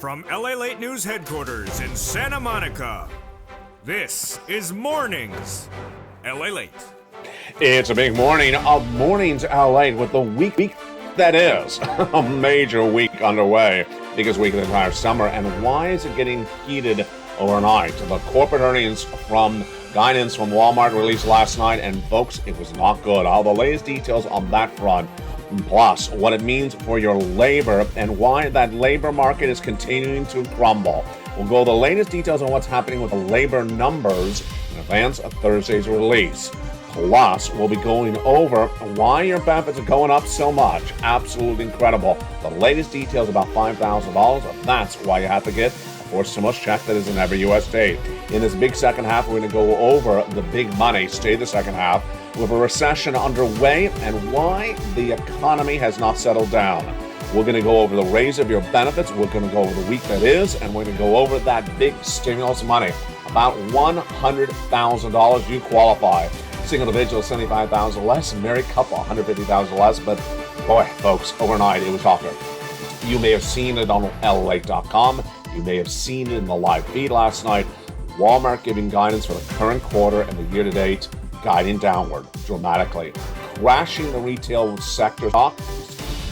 From LALATE News headquarters in Santa Monica, this is Mornings LALATE. It's a big morning of Mornings LA with the week that is a major week underway. Biggest week of the entire summer. And why is it getting heated overnight? The corporate earnings from guidance from Walmart released last night, and folks, it was not good. All the latest details on that front, plus what it means for your labor and why that labor market is continuing to crumble. We'll go over the latest details on what's happening with the labor numbers in advance of Thursday's release. Plus, we'll be going over why your benefits are going up so much. Absolutely incredible. The latest details about $5,000. That's why you have to get a forced stimulus check that is in every U.S. state. In this big second half, we're going to go over the big money. Stay the second half with a recession underway and why the economy has not settled down. We're going to go over the raise of your benefits. We're going to go over the week that is, and we're going to go over that big stimulus money. About $100,000 you qualify. Single individual, $75,000 less. Married couple, $150,000 less. But boy, folks, overnight it was talking. You may have seen it on LALATE.com. You may have seen it in the live feed last night. Walmart giving guidance for the current quarter and the year-to-date, guiding downward dramatically. Crashing the retail sector stock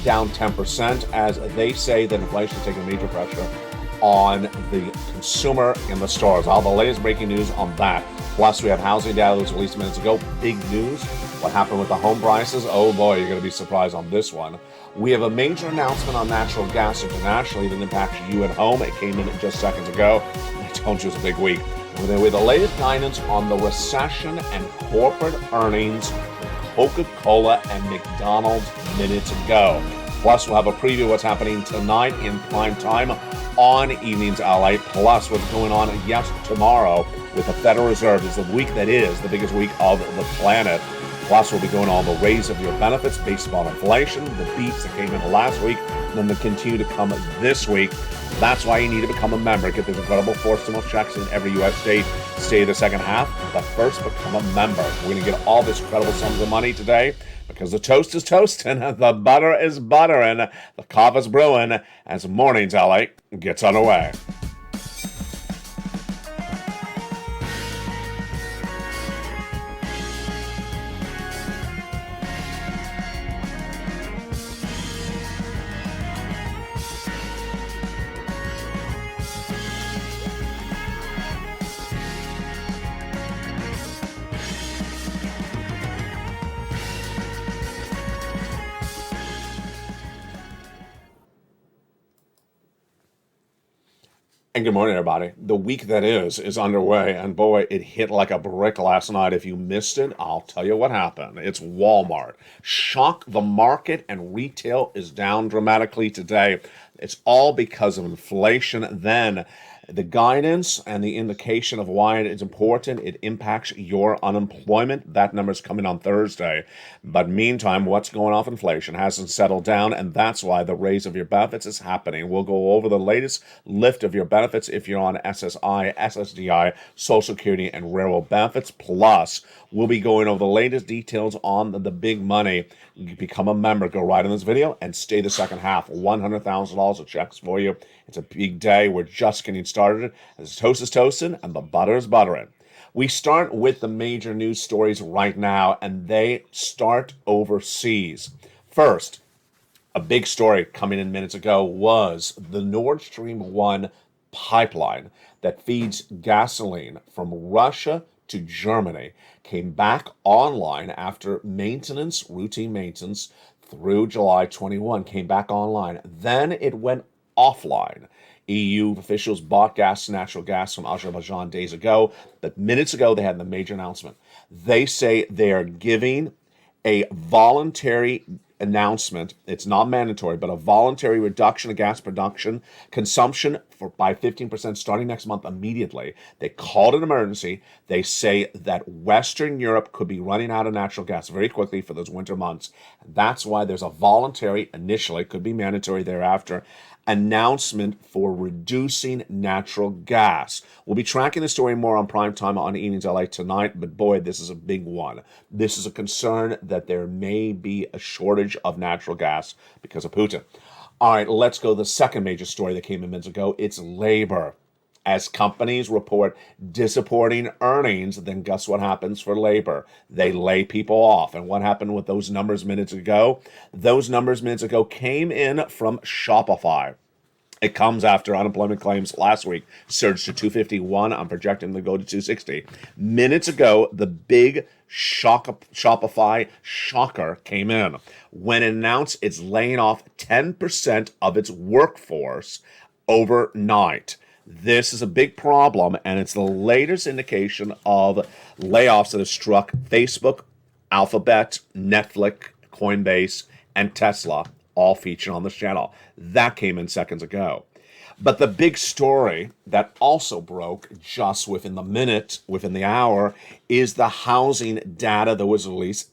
down 10% as they say that inflation is taking major pressure on the consumer in the stores. All the latest breaking news on that. Plus, we have housing data that was released minutes ago. Big news. What happened with the home prices? Oh boy, you're going to be surprised on this one. We have a major announcement on natural gas internationally that impacts you at home. It came in just seconds ago. I told you it was a big week. With the latest guidance on the recession and corporate earnings for Coca-Cola and McDonald's minutes ago. Plus, we'll have a preview of what's happening tonight in prime time on Evenings LA. Plus, what's going on tomorrow with the Federal Reserve is the week that is the biggest week of the planet. Plus, we'll be going on the raise of your benefits based upon inflation, the beats that came in last week, and then they continue to come this week. That's why you need to become a member. Get these incredible forced stimulus checks in every U.S. state. Stay the second half, but first become a member. We're going to get all this incredible sums of money today because the toast is toasting, the butter is buttering, the coffee is brewing as Mornings LA gets underway. And good morning, everybody. The week that is underway, and boy, it hit like a brick last night. If you missed it, I'll tell you what happened. It's Walmart. Shock the market, and retail is down dramatically today. It's all because of inflation. Then the guidance and the indication of why it is important, it impacts your unemployment. That number is coming on Thursday. But meantime, what's going on with inflation hasn't settled down, and that's why the raise of your benefits is happening. We'll go over the latest lift of your benefits if you're on SSI, SSDI, Social Security, and railroad benefits. Plus, we'll be going over the latest details on the big money. You become a member. Go right in this video and stay the second half. $100,000 of checks for you. It's a big day. We're just getting started. The toast is toasting and the butter is buttering. We start with the major news stories right now, and they start overseas. First, a big story coming in minutes ago was the Nord Stream 1 pipeline that feeds gasoline from Russia to Germany came back online after routine maintenance through July 21, came back online. Then it went offline. EU officials bought natural gas from Azerbaijan days ago, but minutes ago they had the major announcement. They say they are giving a voluntary announcement. It's not mandatory, but a voluntary reduction of gas production consumption by 15% starting next month immediately. They called it an emergency. They say that Western Europe could be running out of natural gas very quickly for those winter months. That's why there's a voluntary, initially, could be mandatory thereafter, announcement for reducing natural gas. We'll be tracking the story more on prime time on Evenings LA tonight, but boy, this is a big one. This is a concern that there may be a shortage of natural gas because of Putin. All right, let's go to the second major story that came in minutes ago. It's labor. As companies report disappointing earnings, then guess what happens for labor? They lay people off. And what happened with those numbers minutes ago? Those numbers minutes ago came in from Shopify. It comes after unemployment claims last week surged to 251. I'm projecting to go to 260. Minutes ago, the big Shopify shocker came in when it announced it's laying off 10% of its workforce overnight. This is a big problem, and it's the latest indication of layoffs that have struck Facebook, Alphabet, Netflix, Coinbase, and Tesla, all featured on this channel. That came in seconds ago. But the big story that also broke just within the hour, is the housing data that was released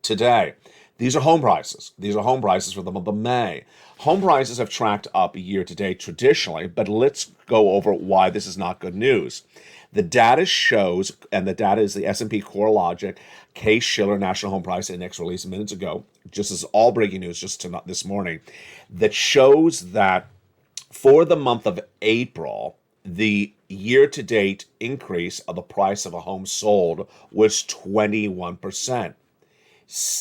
today. These are home prices. These are home prices for the month of May. Home prices have tracked up year to date traditionally, but let's go over why this is not good news. The data shows, and the data is the S&P CoreLogic Case-Shiller National Home Price Index released minutes ago, just as all breaking news just this morning, that shows that for the month of April, the year-to-date increase of the price of a home sold was 21%.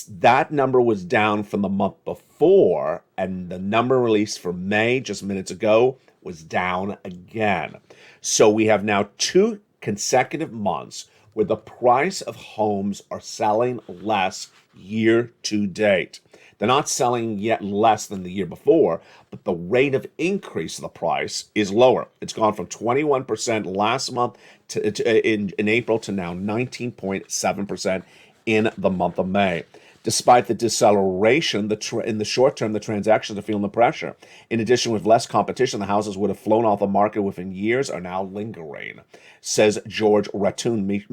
That number was down from the month before, and the number released for May just minutes ago was down again. So we have now 2 consecutive months where the price of homes are selling less year to date. They're not selling yet less than the year before, but the rate of increase of the price is lower. It's gone from 21% last month in April to now 19.7% in the month of May. Despite the deceleration, in the short term, the transactions are feeling the pressure. In addition, with less competition, the houses would have flown off the market within years are now lingering, says George Rattoon,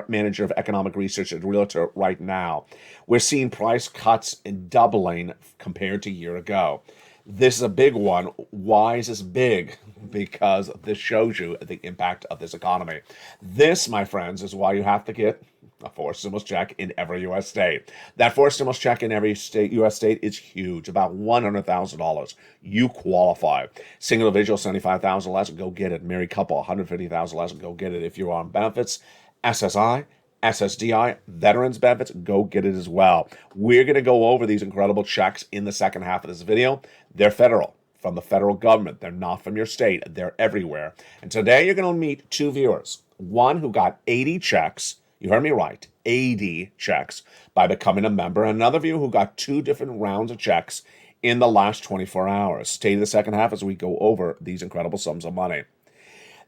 manager of economic research at Realtor Right Now. We're seeing price cuts and doubling compared to a year ago. This is a big one. Why is this big? Because this shows you the impact of this economy. This, my friends, is why you have to get a forced stimulus check in every U.S. state. That forced stimulus check in every U.S. state is huge, about $100,000. You qualify. Single individual, $75,000 less, go get it. Married couple, $150,000 less, go get it. If you're on benefits, SSI, SSDI, veterans benefits, go get it as well. We're going to go over these incredible checks in the second half of this video. They're federal, from the federal government. They're not from your state. They're everywhere. And today you're going to meet 2 viewers. One who got 80 checks. You heard me right, 80 checks by becoming a member. And another viewer who got 2 different rounds of checks in the last 24 hours. Stay to the second half as we go over these incredible sums of money.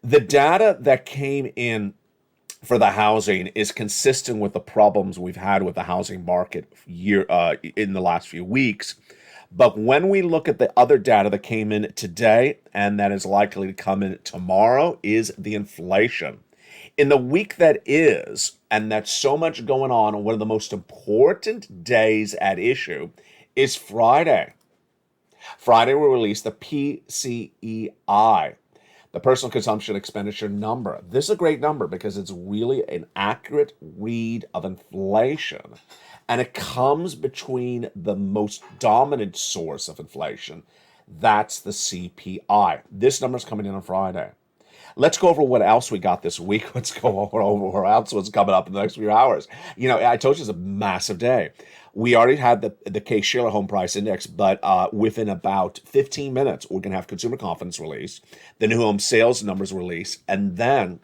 The data that came in for the housing is consistent with the problems we've had with the housing market in the last few weeks. But when we look at the other data that came in today and that is likely to come in tomorrow, is the inflation. In the week that is, and that's so much going on, one of the most important days at issue is Friday. Friday will release the PCEI, the personal consumption expenditure number. This is a great number because it's really an accurate read of inflation. And it comes between the most dominant source of inflation. That's the CPI. This number is coming in on Friday. Let's go over what else we got this week. Let's go over what else what's coming up in the next few hours. You know, I told you it's a massive day. We already had the Case-Shiller Home Price Index, but within about 15 minutes, we're going to have consumer confidence release, the new home sales numbers release, and then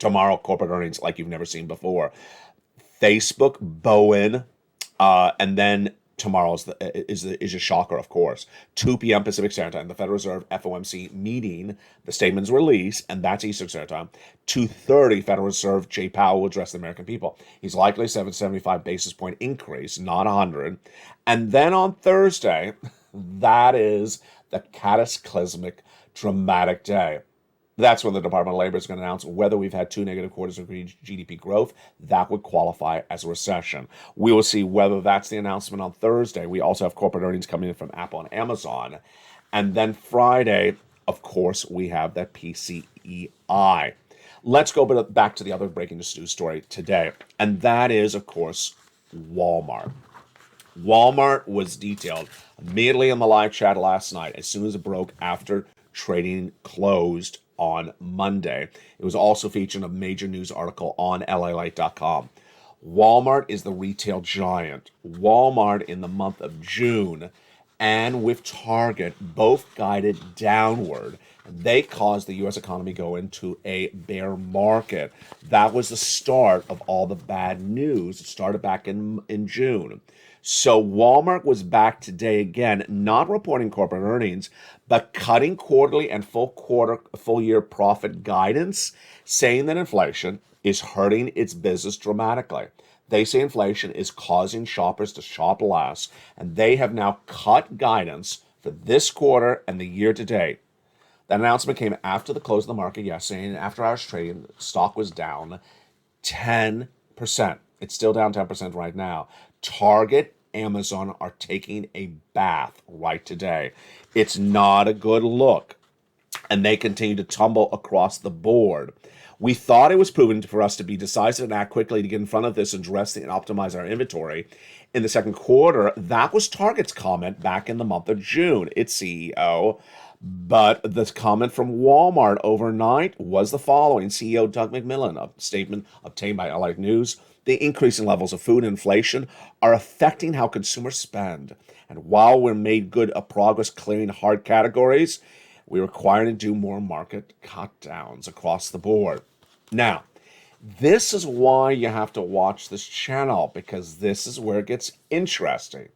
tomorrow, corporate earnings like you've never seen before. Facebook, Bowen, and then tomorrow is a shocker, of course. 2 p.m. Pacific Standard Time, the Federal Reserve FOMC meeting, the statement's release, and that's Eastern Standard Time. 2:30, Federal Reserve Jay Powell will address the American people. He's likely 75 basis point increase, not 100. And then on Thursday, that is the cataclysmic, dramatic day. That's when the Department of Labor is going to announce whether we've had 2 negative quarters of GDP growth. That would qualify as a recession. We will see whether that's the announcement on Thursday. We also have corporate earnings coming in from Apple and Amazon. And then Friday, of course, we have that PCEI. Let's go back to the other breaking news story today. And that is, of course, Walmart. Walmart was detailed immediately in the live chat last night as soon as it broke after trading closed on Monday. It was also featured in a major news article on LALATE.com. Walmart is the retail giant. Walmart in the month of June and with Target both guided downward. They caused the U.S. economy go into a bear market. That was the start of all the bad news. It started back in June. So Walmart was back today again, not reporting corporate earnings, but cutting quarterly and full year profit guidance, saying that inflation is hurting its business dramatically. They say inflation is causing shoppers to shop less, and they have now cut guidance for this quarter and the year to date. That announcement came after the close of the market yesterday, and after hours trading, stock was down 10%. It's still down 10% right now. Target, Amazon are taking a bath right today. It's not a good look, and they continue to tumble across the board. We thought it was proven for us to be decisive and act quickly to get in front of this and address and optimize our inventory. In the second quarter, that was Target's comment back in the month of June, its CEO. But the comment from Walmart overnight was the following. CEO Doug McMillon, a statement obtained by LA News, the increasing levels of food inflation are affecting how consumers spend. And while we're made good progress clearing hard categories, we're required to do more market cut downs across the board. Now, this is why you have to watch this channel, because this is where it gets interesting.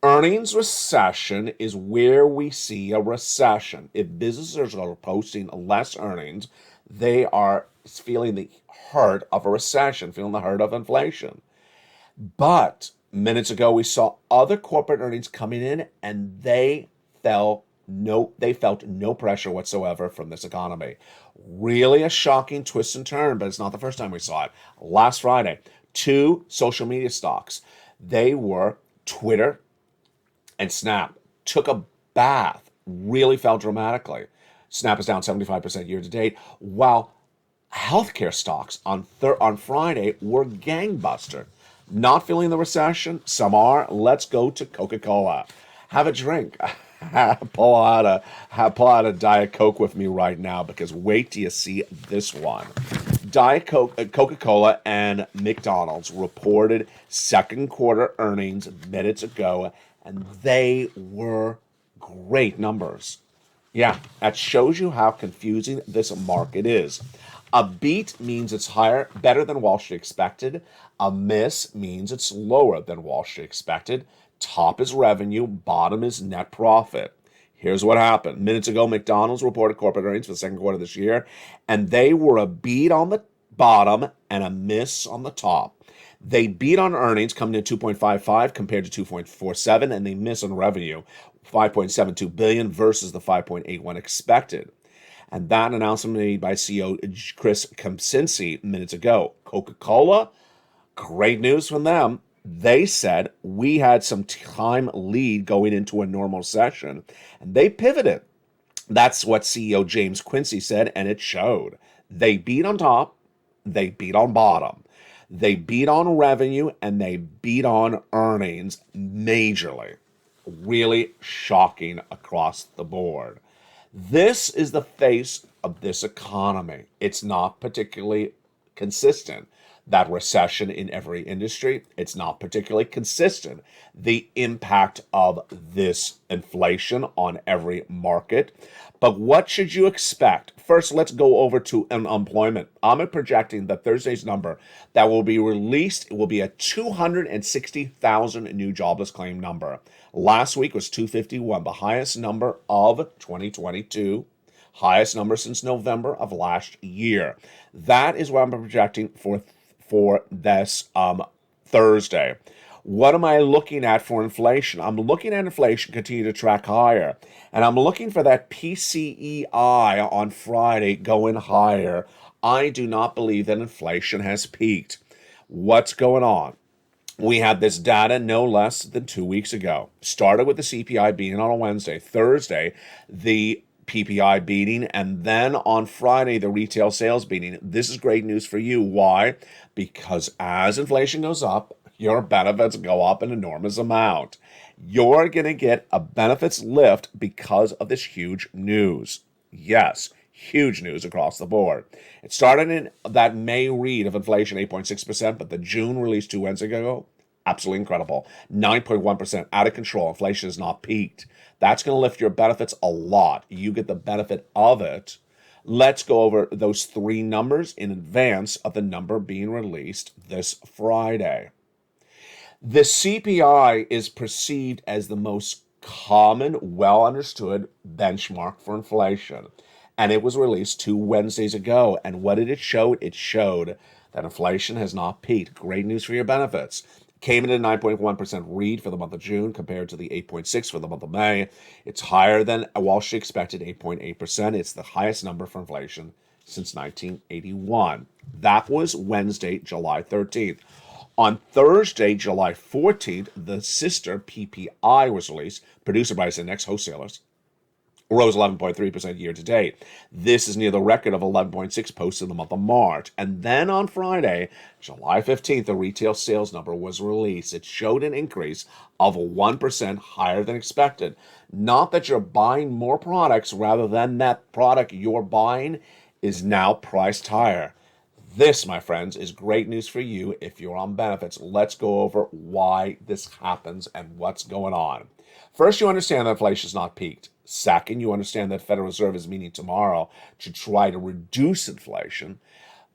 Earnings recession is where we see a recession. If businesses are posting less earnings, they are feeling the hurt of a recession, feeling the hurt of inflation. But minutes ago, we saw other corporate earnings coming in, and they felt no pressure whatsoever from this economy. Really a shocking twist and turn, but it's not the first time we saw it. Last Friday, two social media stocks, they were Twitter and Snap, took a bath, really fell dramatically. Snap is down 75% year to date, while healthcare stocks on Friday were gangbuster. Not feeling the recession? Some are. Let's go to Coca-Cola. Have a drink. pull out a Diet Coke with me right now, because wait till you see this one. Coca-Cola and McDonald's reported second quarter earnings minutes ago, and they were great numbers. Yeah, that shows you how confusing this market is. A beat means it's better than Wall Street expected. A miss means it's lower than Wall Street expected. Top is revenue, bottom is net profit. Here's what happened. Minutes ago, McDonald's reported corporate earnings for the second quarter of this year, and they were a beat on the bottom and a miss on the top. They beat on earnings, coming in 2.55 compared to 2.47, and they miss on revenue, 5.72 billion versus the 5.81 expected. And that announcement made by CEO Chris Kempczinski minutes ago. Coca-Cola, great news from them. They said we had some time lead going into a normal session, and they pivoted. That's what CEO James Quincy said, and it showed. They beat on top, they beat on bottom. They beat on revenue, and they beat on earnings majorly. Really shocking across the board. This is the face of this economy. It's not particularly consistent. That recession in every industry, it's not particularly consistent. The impact of this inflation on every market. But what should you expect? First, let's go over to unemployment. I'm projecting that Thursday's number that will be released, it will be a 260,000 new jobless claim number. Last week was 251, the highest number of 2022. Highest number since November of last year. That is what I'm projecting for this Thursday. What am I looking at for inflation? I'm looking at inflation continue to track higher. And I'm looking for that PCEI on Friday going higher. I do not believe that inflation has peaked. What's going on? We had this data no less than 2 weeks ago. Started with the CPI beating on a Wednesday. Thursday, the PPI beating, and then on Friday, the retail sales beating. This is great news for you. Why? Because as inflation goes up, your benefits go up an enormous amount. You're going to get a benefits lift because of this huge news. Yes, huge news across the board. It started in that May read of inflation, 8.6%, but the June release 2 Wednesdays ago, absolutely incredible. 9.1%, out of control. Inflation has not peaked. That's going to lift your benefits a lot. You get the benefit of it. Let's go over those three numbers in advance of the number being released this Friday. The CPI is perceived as the most common, well understood benchmark for inflation. And it was released 2 Wednesdays ago. And what did it show? It showed that inflation has not peaked. Great news for your benefits. Came in at 9.1% read for the month of June compared to the 8.6% for the month of May. It's higher than Wall Street expected, 8.8%. It's the highest number for inflation since 1981. That was Wednesday, July 13th. On Thursday, July 14th, the sister PPI was released, produced by Index wholesalers, rose 11.3% year to date. This is near the record of 11.6 posted in the month of March. And then on Friday, July 15th, the retail sales number was released. It showed an increase of 1% higher than expected. Not that you're buying more products, rather than that product you're buying is now priced higher. This, my friends, is great news for you if you're on benefits. Let's go over why this happens and what's going on. First, you understand that inflation is not peaked. Second, you understand that Federal Reserve is meeting tomorrow to try to reduce inflation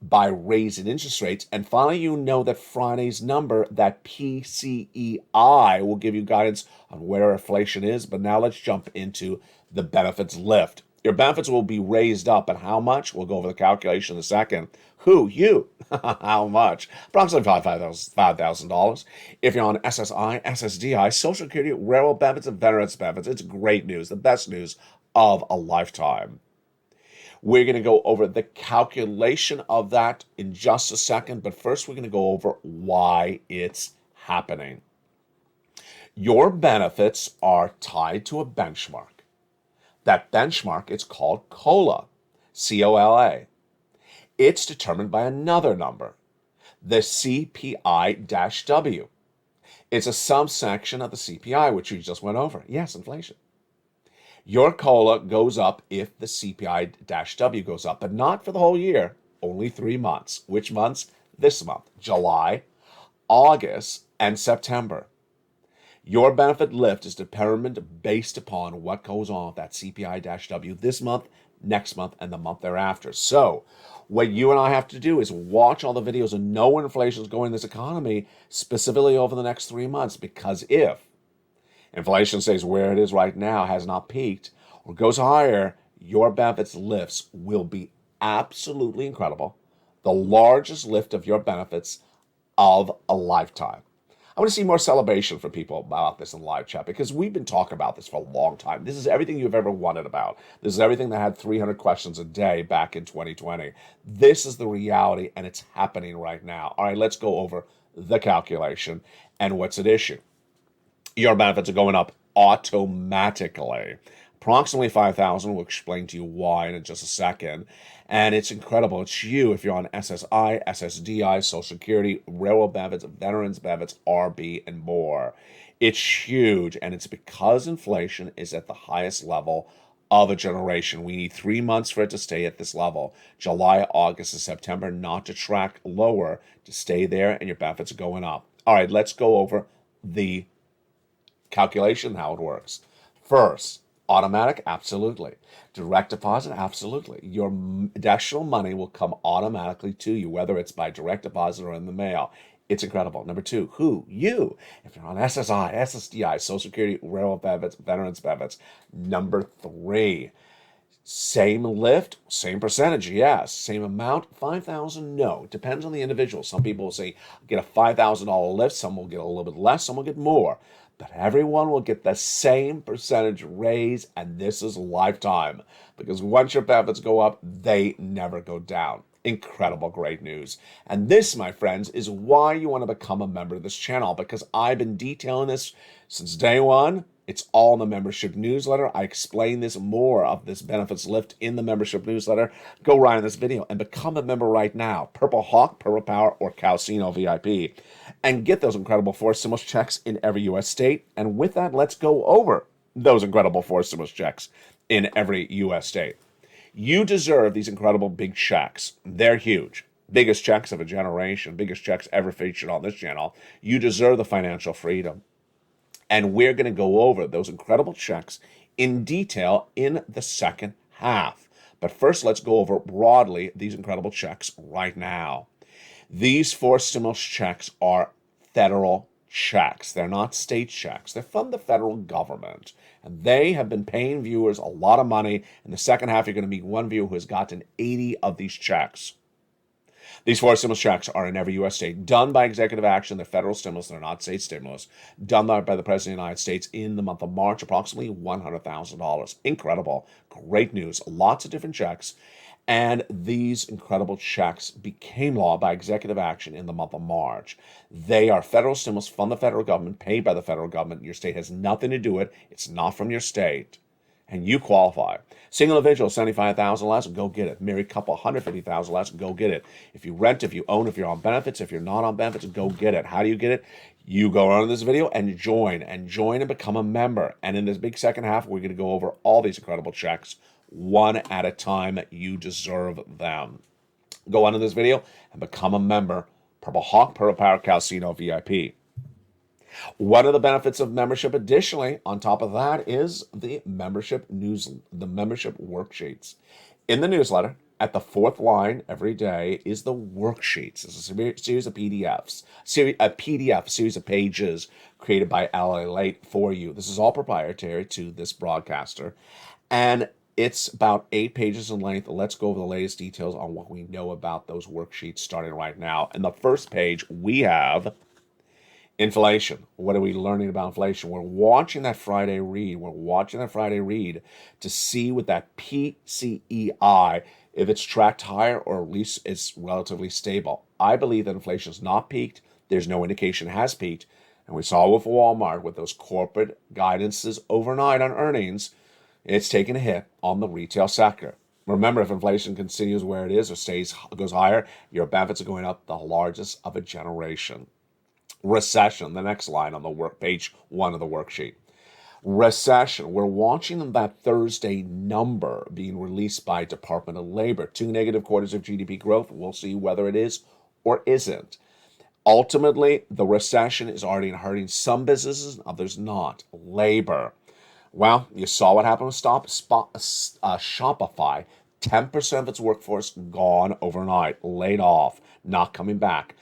by raising interest rates. And finally, you know that Friday's number, that PCEI, will give you guidance on where inflation is. But now let's jump into the benefits lift. Your benefits will be raised up, and how much? We'll go over the calculation in a second. Who? You. How much? Approximately $5,000. If you're on SSI, SSDI, Social Security, railroad benefits, and veterans benefits, it's great news, the best news of a lifetime. We're going to go over the calculation of that in just a second, but first we're going to go over why it's happening. Your benefits are tied to a benchmark. That benchmark is called COLA, C-O-L-A. It's determined by another number, the CPI-W. It's a subsection of the CPI, which we just went over. Yes, inflation. Your COLA goes up if the CPI-W goes up, but not for the whole year, only 3 months. Which months? This month, July, August, and September. Your benefit lift is determined based upon what goes on with that CPI-W this month, next month, and the month thereafter. So what you and I have to do is watch all the videos and know where inflation is going in this economy, specifically over the next 3 months, because if inflation stays where it is right now, has not peaked, or goes higher, your benefits lifts will be absolutely incredible. The largest lift of your benefits of a lifetime. I want to see more celebration from people about this in live chat, because we've been talking about this for a long time. This is everything you've ever wanted about. This is everything that had 300 questions a day back in 2020. This is the reality, and it's happening right now. All right, let's go over the calculation and what's at issue. Your benefits are going up automatically. Approximately 5,000. We'll explain to you why in just a second. And it's incredible. It's you if you're on SSI, SSDI, Social Security, railroad benefits, veterans benefits, RB, and more. It's huge, and it's because inflation is at the highest level of a generation. We need 3 months for it to stay at this level. July, August, and September, not to track lower, to stay there, and your benefits are going up. All right, let's go over the calculation, how it works. First, automatic, absolutely. Direct deposit, absolutely. Your additional money will come automatically to you, whether it's by direct deposit or in the mail. It's incredible. Number two, who? You. If you're on SSI, SSDI, Social Security, railroad benefits, veterans benefits. Number three, same lift, same percentage, yes. Same amount, 5,000, no. It depends on the individual. Some people will say, get a $5,000 lift. Some will get a little bit less. Some will get more. But everyone will get the same percentage raise, and this is lifetime. Because once your benefits go up, they never go down. Incredible, great news. And this, my friends, is why you want to become a member of this channel, because I've been detailing this since day one, It's all in the membership newsletter. I explain this more of this benefits lift in the membership newsletter. Go right in this video and become a member right now. Purple Hawk, Purple Power, or Calcino VIP. And get those incredible 4 stimulus checks in every U.S. state. And with that, let's go over those incredible 4 stimulus checks in every U.S. state. You deserve these incredible big checks. They're huge. Biggest checks of a generation. Biggest checks ever featured on this channel. You deserve the financial freedom. And we're going to go over those incredible checks in detail in the second half. But first, let's go over broadly these incredible checks right now. These 4 stimulus checks are federal checks. They're not state checks. They're from the federal government. And they have been paying viewers a lot of money. In the second half, you're going to meet one viewer who has gotten 80 of these checks. These 4 stimulus checks are in every U.S. state, done by executive action. They're federal stimulus. They're not state stimulus. Done by the President of the United States in the month of March, approximately $100,000. Incredible. Great news. Lots of different checks. And these incredible checks became law by executive action in the month of March. They are federal stimulus from the federal government, paid by the federal government. Your state has nothing to do with it. It's not from your state. And you qualify. Single individual, $75,000 less, go get it. Married couple, $150,000 less, go get it. If you rent, if you own, if you're on benefits, if you're not on benefits, go get it. How do you get it? You go on this video and join and become a member. And in this big second half, we're going to go over all these incredible checks one at a time. You deserve them. Go on to this video and become a member. Purple Hawk, Purple Power, Calcino VIP. One of the benefits of membership, additionally, on top of that, is the membership worksheets. In the newsletter, at the 4th line every day is the worksheets. It's a series of PDFs, a series of pages created by LALATE for you. This is all proprietary to this broadcaster, and it's about 8 pages in length. Let's go over the latest details on what we know about those worksheets starting right now. In the first page, we have inflation. What are we learning about inflation? We're watching that Friday read. To see with that PCEI, if it's tracked higher or at least it's relatively stable. I believe that inflation is not peaked. There's no indication it has peaked. And we saw with Walmart with those corporate guidances overnight on earnings, it's taken a hit on the retail sector. Remember, if inflation continues where it is or goes higher, your benefits are going up the largest of a generation. Recession, the next line on the page 1 of the worksheet. Recession, we're watching that Thursday number being released by Department of Labor. 2 negative quarters of GDP growth. We'll see whether it is or isn't. Ultimately, the recession is already hurting some businesses, others not. Labor. Well, you saw what happened with Shopify. 10% of its workforce gone overnight, laid off, not coming back.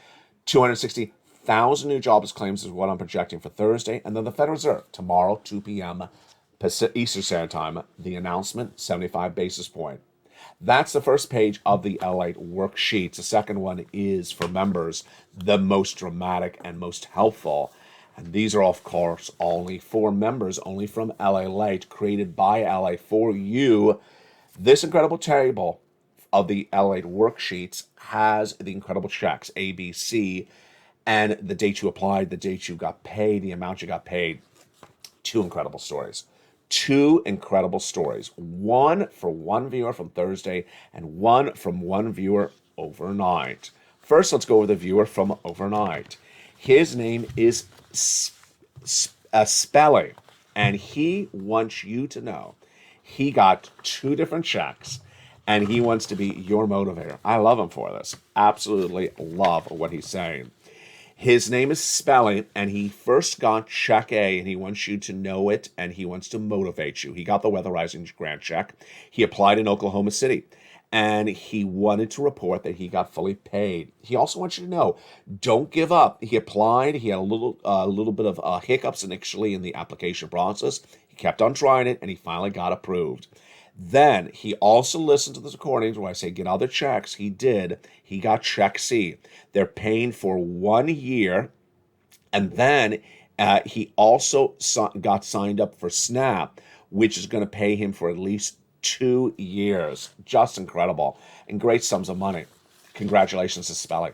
260,000 new jobs claims is what I'm projecting for Thursday. And then the Federal Reserve, tomorrow, 2 p.m. Eastern Standard Time, the announcement, 75 basis point. That's the first page of the LALATE worksheets. The second one is for members, the most dramatic and most helpful. And these are, of course, only for members, only from LALATE, created by LALATE for you. This incredible table of the LALATE worksheets has the incredible checks, A, B, C, and the date you applied, the date you got paid, the amount you got paid. 2 incredible stories. 2 incredible stories. One for one viewer from Thursday and one from one viewer overnight. First, let's go over the viewer from overnight. His name is Spelly, and he wants you to know he got 2 different checks, and he wants to be your motivator. I love him for this. Absolutely love what he's saying. His name is Spelly, and he first got check A, and he wants you to know it, and he wants to motivate you. He got the weatherizing grant check. He applied in Oklahoma City, and he wanted to report that he got fully paid. He also wants you to know, don't give up. He applied. He had a little bit of hiccups initially in the application process. He kept on trying it, and he finally got approved. Then he also listened to the recordings where I say get other checks. He did. He got check C. They're paying for 1 year. And then he also got signed up for SNAP, which is going to pay him for at least 2 years. Just incredible. And great sums of money. Congratulations to Spelling.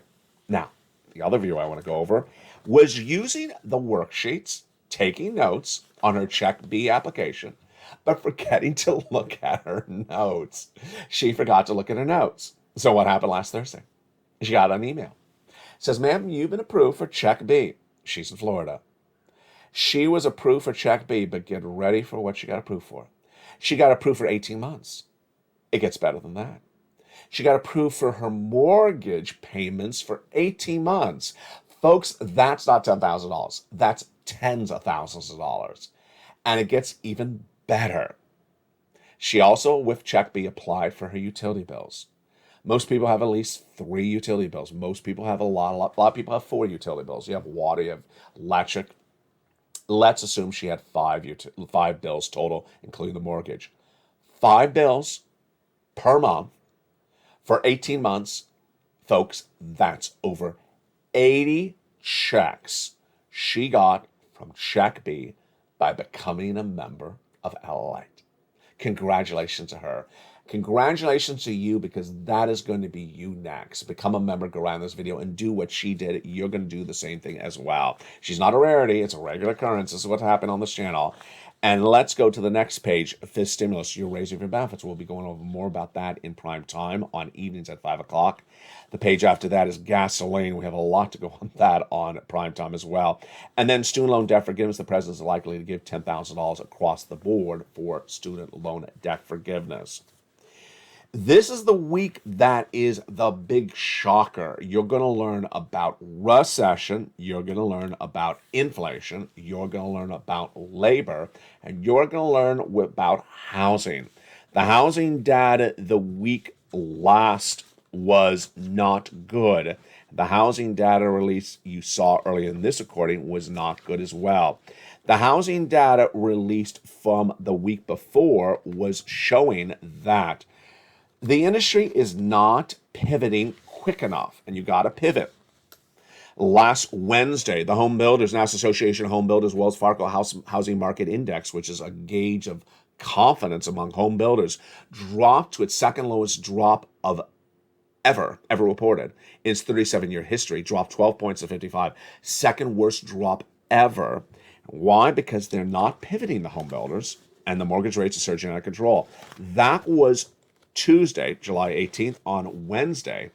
Now, the other view I want to go over was using the worksheets taking notes on her Check B application, but forgetting to look at her notes. She forgot to look at her notes. So what happened last Thursday? She got an email. It says, ma'am, you've been approved for Check B. She's in Florida. She was approved for Check B, but get ready for what she got approved for. She got approved for 18 months. It gets better than that. She got approved for her mortgage payments for 18 months. Folks, that's not $10,000. That's tens of thousands of dollars. And it gets even better. She also, with Check B, applied for her utility bills. Most people have at least 3 utility bills. Most people have a lot of people have 4 utility bills. You have water, you have electric. Let's assume she had 5 bills total, including the mortgage. 5 bills per month for 18 months. Folks, that's over 80 checks she got from Check B by becoming a member of LALATE. Congratulations to her. Congratulations to you, because that is going to be you next. Become a member, go around this video and do what she did. You're going to do the same thing as well. She's not a rarity. It's a regular occurrence. This is what happened on this channel. And let's go to the next page, Fifth Stimulus, your raise of your benefits. We'll be going over more about that in prime time on evenings at 5 o'clock. The page after that is gasoline. We have a lot to go on that on prime time as well. And then student loan debt forgiveness. The president is likely to give $10,000 across the board for student loan debt forgiveness. This is the week that is the big shocker. You're going to learn about recession. You're going to learn about inflation. You're going to learn about labor. And you're going to learn about housing. The housing data the week last was not good. The housing data release you saw earlier in this recording was not good as well. The housing data released from the week before was showing that the industry is not pivoting quick enough, and you got to pivot. Last Wednesday, the Home Builders, National Association of Home Builders, Wells Fargo Housing Market Index, which is a gauge of confidence among home builders, dropped to its second lowest drop of ever reported in its 37-year history, dropped 12 points to 55. Second worst drop ever. Why? Because they're not pivoting, the home builders, and the mortgage rates are surging out of control. That was Tuesday, July 18th. On Wednesday,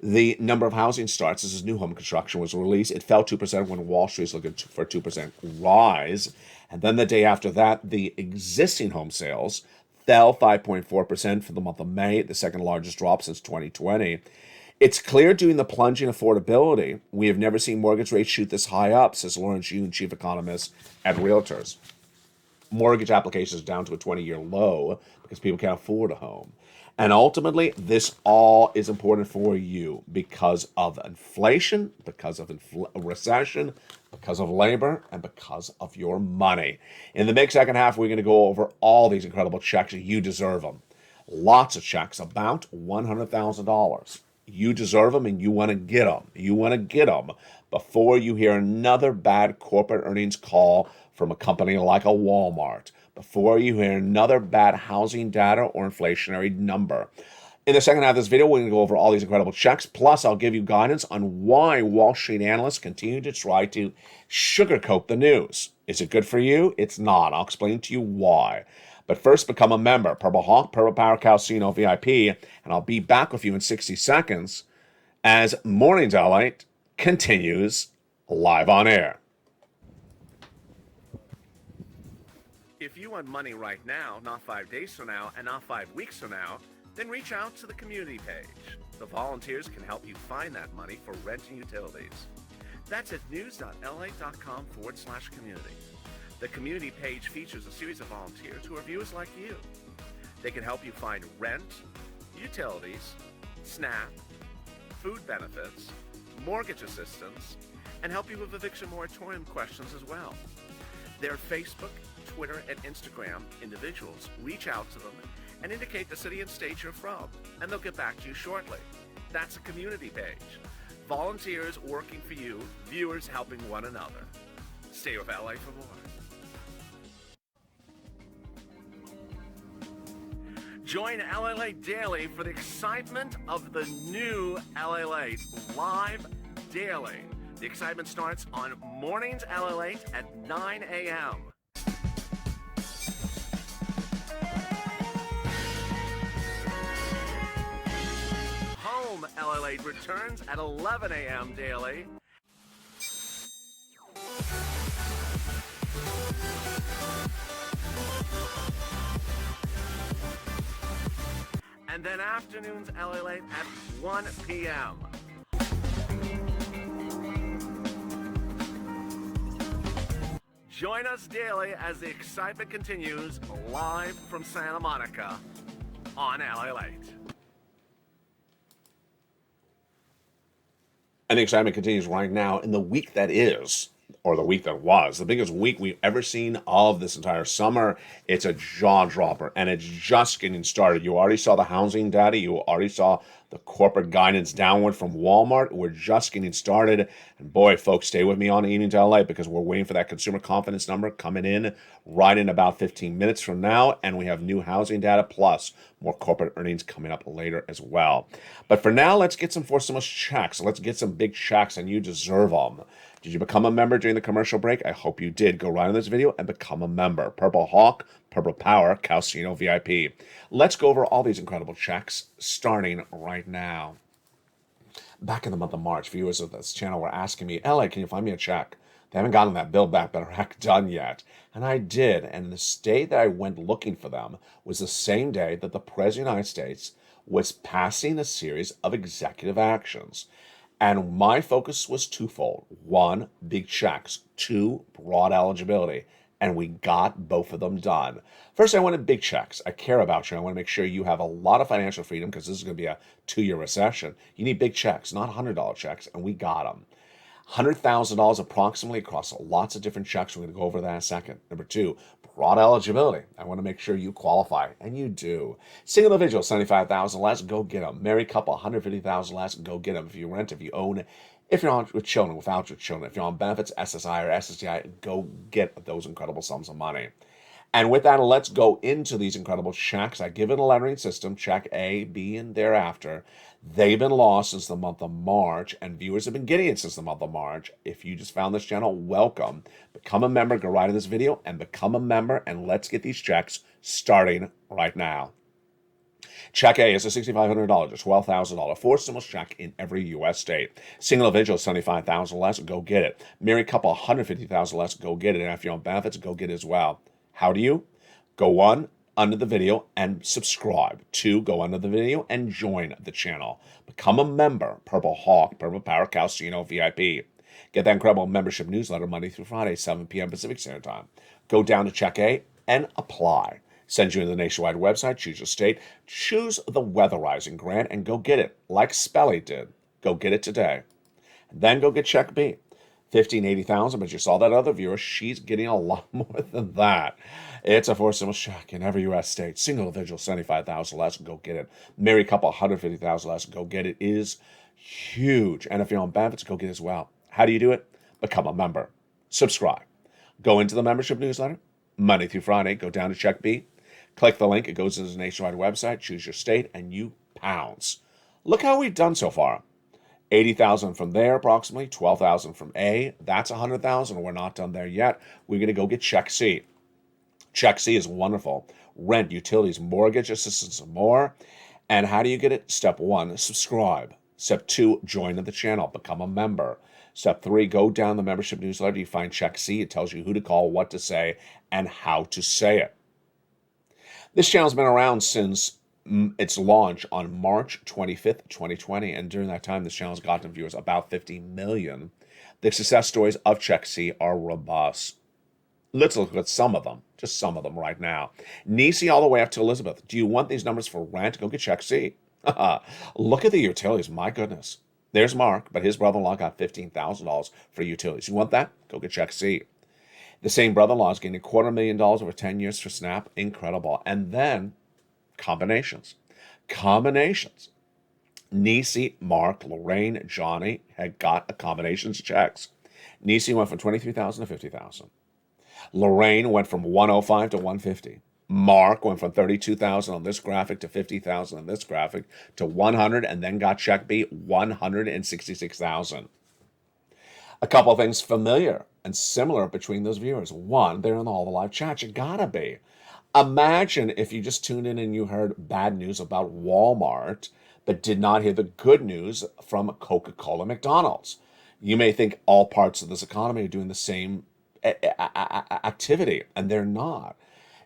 the number of housing starts, this is new home construction, was released. It fell 2% when Wall Street is looking for a 2% rise. And then the day after that, the existing home sales fell 5.4% for the month of May, the second largest drop since 2020. It's clear due to the plunging affordability, we have never seen mortgage rates shoot this high up, says Lawrence Yoon, chief economist at Realtors. Mortgage applications down to a 20-year low because people can't afford a home. And ultimately, this all is important for you because of inflation, because of recession, because of labor, and because of your money. In the big second half, we're going to go over all these incredible checks. You deserve them. Lots of checks, about $100,000. You deserve them, and you want to get them. You want to get them before you hear another bad corporate earnings call from a company like a Walmart, before you hear another bad housing data or inflationary number. In the second half of this video, we're going to go over all these incredible checks. Plus, I'll give you guidance on why Wall Street analysts continue to try to sugarcoat the news. Is it good for you? It's not. I'll explain to you why. But first, become a member. Purple Hawk, Purple Power Casino VIP. And I'll be back with you in 60 seconds as Mornings LALATE continues live on air. If you want money right now, not 5 days from now, and not 5 weeks from now, then reach out to the community page. The volunteers can help you find that money for rent and utilities. That's at news.lalate.com/community. The community page features a series of volunteers who are viewers like you. They can help you find rent, utilities, SNAP, food benefits, mortgage assistance, and help you with eviction moratorium questions as well. Their Facebook, Twitter, and Instagram individuals reach out to them and indicate the city and state you're from, and they'll get back to you shortly. That's a community page. Volunteers working for you, viewers helping one another. Stay with LA for more. Join LALATE Daily for the excitement of the new LALATE live daily. The excitement starts on Mornings LALATE at 9 a.m. Home LALATE returns at 11 a.m. daily. And then afternoons LALATE at 1 p.m. Join us daily as the excitement continues live from Santa Monica on LALATE. And the excitement continues right now in the week that is, or the week that was, the biggest week we've ever seen of this entire summer. It's a jaw dropper, and it's just getting started. You already saw the housing data. You already saw the corporate guidance downward from Walmart. We're just getting started. And boy, folks, stay with me on Evening to LA because we're waiting for that consumer confidence number coming in right in about 15 minutes from now. And we have new housing data plus more corporate earnings coming up later as well. But for now, let's get some for stimulus checks. Let's get some big checks, and you deserve them. Did you become a member during the commercial break? I hope you did. Go right on this video and become a member. Purple Hawk, Purple Power, Calcino VIP. Let's go over all these incredible checks starting right now. Back in the month of March, viewers of this channel were asking me, LA, can you find me a check? They haven't gotten that Build Back Better Act done yet. And I did. And the day that I went looking for them was the same day that the President of the United States was passing a series of executive actions. And my focus was twofold. One, big checks. Two, broad eligibility. And we got both of them done. First, I wanted big checks. I care about you. I want to make sure you have a lot of financial freedom because this is going to be a 2-year recession. You need big checks, not $100 checks, and we got them. $100,000 approximately across lots of different checks. We're going to go over that in a second. Number two, broad eligibility. I want to make sure you qualify, and you do. Single individual, $75,000 less, go get them. Married couple, $150,000 less, go get them. If you rent, if you own, if you're on with children, without your children, if you're on benefits, SSI or SSDI, go get those incredible sums of money. And with that, let's go into these incredible checks. I give it a lettering system, check A, B, and thereafter. They've been lost since the month of March, and viewers have been getting it since the month of March. If you just found this channel, welcome. Become a member, go right to this video, and become a member, and let's get these checks starting right now. Check A is a $6,500 to $12,000 for stimulus check in every U.S. state. Single individual, $75,000 less, go get it. Married couple, $150,000 less, go get it. And if you're on benefits, go get it as well. How do you? Go 1, under the video and subscribe. 2, go under the video and join the channel. Become a member, Purple Hawk, Purple Power, Calcino VIP. Get that incredible membership newsletter Monday through Friday, 7 p.m. Pacific Standard Time. Go down to Check A and apply. Send you to the nationwide website, choose your state, choose the weatherizing grant, and go get it, like Spelly did. Go get it today. And then go get Check B. $15,000, but you saw that other viewer, she's getting a lot more than that. It's a for stimulus check in every U.S. state. Single individual, $75,000 less, go get it. Married couple, $150,000 less, go get it. It is huge. And if you're on benefits, go get it as well. How do you do it? Become a member. Subscribe. Go into the membership newsletter, Monday through Friday. Go down to Check B. Click the link. It goes to the nationwide website. Choose your state, and you pounce. Look how we've done so far. 80,000 from there, approximately 12,000 from A. That's 100,000. We're not done there yet. We're going to go get Check C. Check C is wonderful. Rent, utilities, mortgage assistance, and more. And how do you get it? Step 1, subscribe. Step 2, join the channel, become a member. Step 3, go down the membership newsletter. You find Check C. It tells you who to call, what to say, and how to say it. This channel's been around since its launch on March 25th, 2020, and during that time, this channel's gotten viewers about 50 million. The success stories of Check C are robust. Let's look at some of them, just some of them right now. Nisi all the way up to Elizabeth. Do you want these numbers for rent? Go get Check C. Look at the utilities, my goodness. There's Mark, but his brother-in-law got $15,000 for utilities. You want that? Go get Check C. The same brother-in-law is getting $250,000 over 10 years for SNAP. Incredible. And then combinations. Combinations. Nisi, Mark, Lorraine, Johnny had got combinations checks. Nisi went from $23,000 to $50,000. Lorraine went from $105 to $150. Mark went from $32,000 on this graphic to $50,000 on this graphic to $100, and then got Check B, $166,000. A couple of things familiar and similar between those viewers. One, they're in all the live chats. You gotta be. Imagine if you just tuned in and you heard bad news about Walmart, but did not hear the good news from Coca-Cola, McDonald's. You may think all parts of this economy are doing the same activity, and they're not.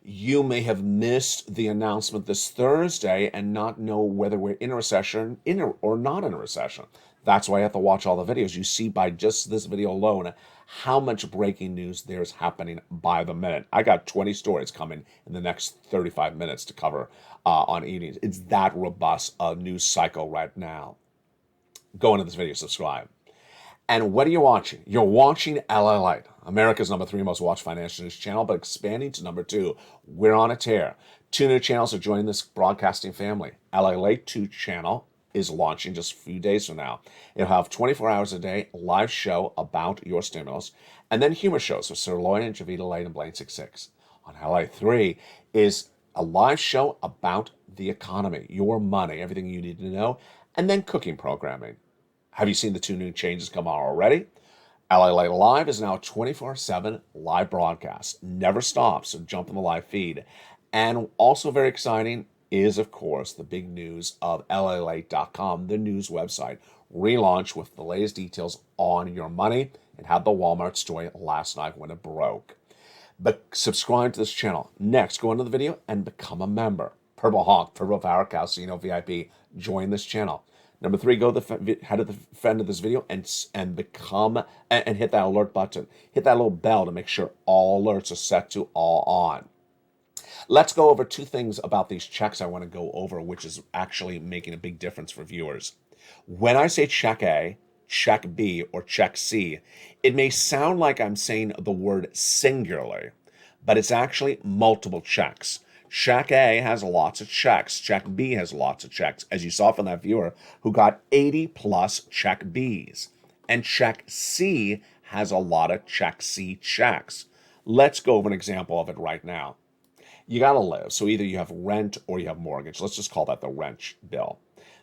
You may have missed the announcement this Thursday and not know whether we're in a recession, or not in a recession. That's why you have to watch all the videos. You see by just this video alone how much breaking news there's happening by the minute. I got 20 stories coming in the next 35 minutes to cover on evenings. It's that robust a news cycle right now. Go into this video, subscribe. And what are you watching? You're watching LALATE, America's #3 most watched financial news channel, but expanding to #2. We're on a tear. 2 new channels are joining this broadcasting family. LALATE 2 channel is launching just a few days from now. It'll have 24 hours a day live show about your stimulus, and then humor shows with Sir Lloyd and Javita Lane and Blaine 66. On LA 3 is a live show about the economy, your money, everything you need to know, and then cooking programming. Have you seen the 2 new changes come out already? LA Live is now a 24/7 live broadcast. Never stops, so jump in the live feed. And also very exciting is, of course, the big news of LALATE.com, the news website, relaunched with the latest details on your money. It had the Walmart story last night when it broke. But subscribe to this channel. Next, go into the video and become a member. Purple Hawk, Purple Power Casino VIP, join this channel. Number 3, go to the head of the friend of this video and become and hit that alert button. Hit that little bell to make sure all alerts are set to all on. Let's go over 2 things about these checks I want to go over, which is actually making a big difference for viewers. When I say check A, check B, or check C, it may sound like I'm saying the word singularly, but it's actually multiple checks. Check A has lots of checks. Check B has lots of checks, as you saw from that viewer who got 80 plus check Bs. And check C has a lot of check C checks. Let's go over an example of it right now. You got to live. So either you have rent or you have mortgage. Let's just call that the rent bill.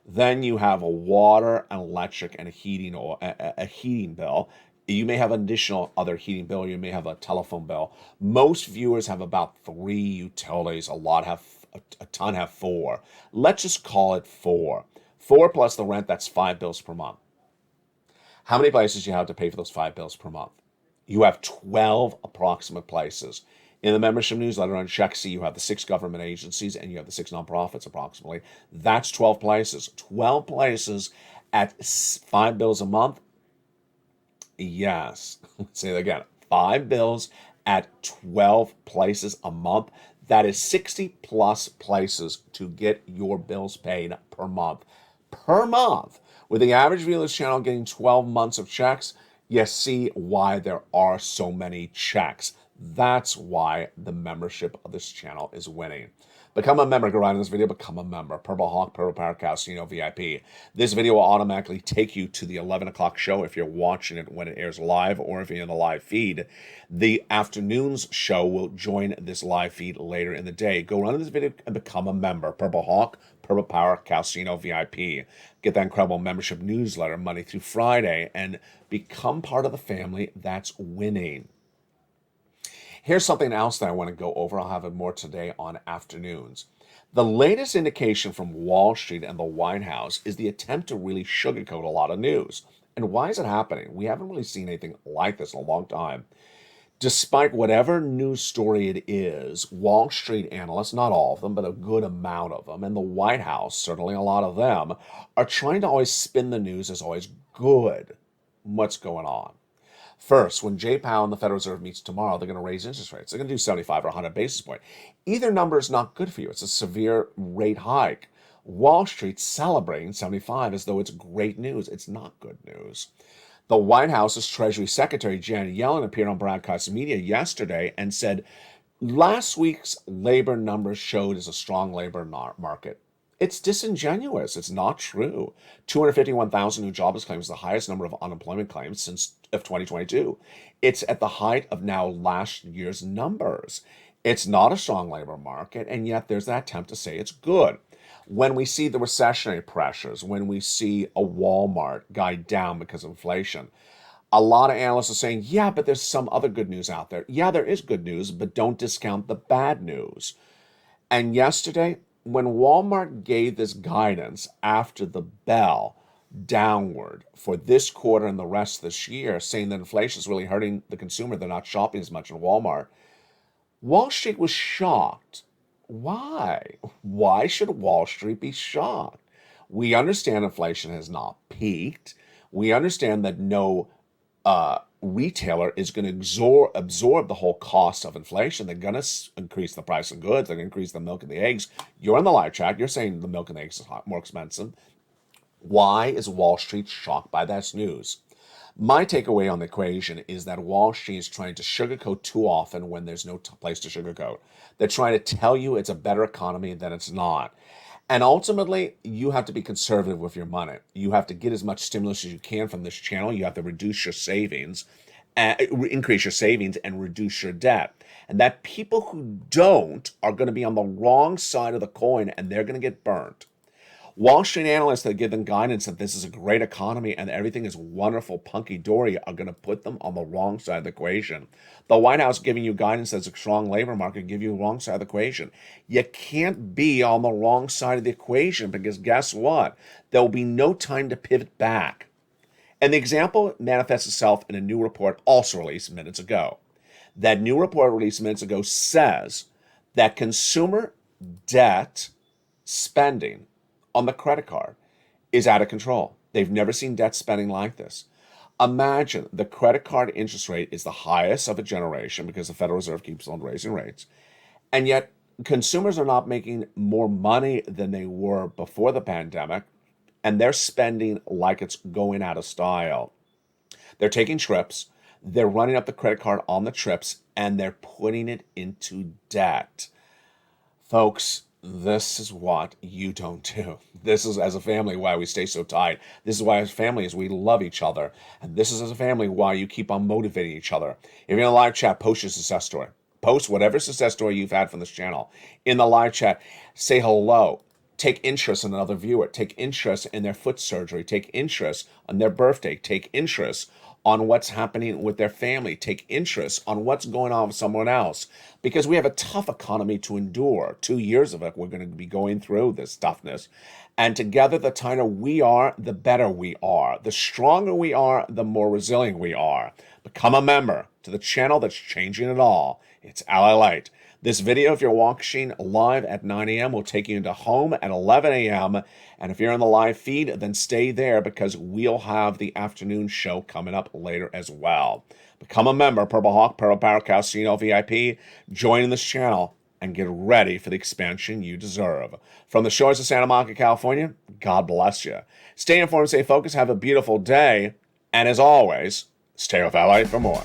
Then you have a water, an electric, and a heating bill. You may have an additional other heating bill. You may have a telephone bill. Most viewers have about 3 utilities. A ton have 4. Let's just call it 4. 4 plus the rent, that's 5 bills per month. How many places do you have to pay for those 5 bills per month? You have 12 approximate places. In the membership newsletter on Check C, you have the 6 government agencies and you have the 6 nonprofits approximately. That's 12 places. 12 places at 5 bills a month. Yes, let's say that again. 5 bills at 12 places a month. That is 60 plus places to get your bills paid per month. Per month. With the average viewer of this channel getting 12 months of checks, you see why there are so many checks. That's why the membership of this channel is winning. Become a member. Go right in this video. Become a member. Purple Hawk, Purple Power Casino VIP. This video will automatically take you to the 11 o'clock show if you're watching it when it airs live or if you're in the live feed. The afternoon's show will join this live feed later in the day. Go run in this video and become a member. Purple Hawk, Purple Power Casino VIP. Get that incredible membership newsletter Monday through Friday and become part of the family that's winning. Here's something else that I want to go over. I'll have it more today on afternoons. The latest indication from Wall Street and the White House is the attempt to really sugarcoat a lot of news. And why is it happening? We haven't really seen anything like this in a long time. Despite whatever news story it is, Wall Street analysts, not all of them, but a good amount of them, and the White House, certainly a lot of them, are trying to always spin the news as always good. What's going on? First, when Jay Powell and the Federal Reserve meets tomorrow, they're going to raise interest rates. They're going to do 75 or 100 basis points. Either number is not good for you. It's a severe rate hike. Wall Street's celebrating 75 as though it's great news. It's not good news. The White House's Treasury Secretary Janet Yellen appeared on broadcast media yesterday and said last week's labor numbers showed as a strong labor market. It's disingenuous. It's not true. 251,000 new jobless claims is the highest number of unemployment claims since of 2022. It's at the height of now last year's numbers. It's not a strong labor market, and yet there's that attempt to say it's good. When we see the recessionary pressures, when we see a Walmart guide down because of inflation, A lot of analysts are saying, yeah, but there's some other good news out there. Yeah, there is good news, but don't discount the bad news. And yesterday, when Walmart gave this guidance after the bell downward for this quarter and the rest of this year, saying that inflation is really hurting the consumer, they're not shopping as much in Walmart, Wall Street was shocked. Why? Why should Wall Street be shocked? We understand inflation has not peaked. We understand that no retailer is going to absorb the whole cost of inflation. They're going to increase the price of goods. They're going to increase the milk and the eggs. You're in the live chat. You're saying the milk and the eggs is more expensive. Why is Wall Street shocked by this news? My takeaway on the equation is that Wall Street is trying to sugarcoat too often when there's no place to sugarcoat. They're trying to tell you it's a better economy than it's not. And ultimately, you have to be conservative with your money. You have to get as much stimulus as you can from this channel. You have to reduce your savings, increase your savings, and reduce your debt. And that people who don't are going to be on the wrong side of the coin, and they're going to get burnt. Wall Street analysts that give them guidance that this is a great economy and everything is wonderful, punky-dory, are going to put them on the wrong side of the equation. The White House giving you guidance that's a strong labor market give you the wrong side of the equation. You can't be on the wrong side of the equation because guess what? There will be no time to pivot back. And the example manifests itself in a new report also released minutes ago. That new report released minutes ago says that consumer debt spending on the credit card is out of control. They've never seen debt spending like this. Imagine the credit card interest rate is the highest of a generation because the Federal Reserve keeps on raising rates. And yet consumers are not making more money than they were before the pandemic, and they're spending like it's going out of style. They're taking trips, they're running up the credit card on the trips, and they're putting it into debt. Folks, this is what you don't do. This is, as a family, why we stay so tight. This is why, as a family, is we love each other. And this is, as a family, why you keep on motivating each other. If you're in a live chat, post your success story. Post whatever success story you've had from this channel. In the live chat, say hello. Take interest in another viewer. Take interest in their foot surgery. Take interest on their birthday. Take interest on what's happening with their family. Take interest on what's going on with someone else. Because we have a tough economy to endure. 2 years of it, we're going to be going through this toughness. And together, the tighter we are, the better we are. The stronger we are, the more resilient we are. Become a member to the channel that's changing it all. It's LALATE. This video, if you're watching live at 9 a.m., will take you into home at 11 a.m. And if you're on the live feed, then stay there because we'll have the afternoon show coming up later as well. Become a member, Purple Hawk, Purple Power Cow, CNL VIP. Join this channel and get ready for the expansion you deserve. From the shores of Santa Monica, California, God bless you. Stay informed, stay focused, have a beautiful day. And as always, stay with LA for more.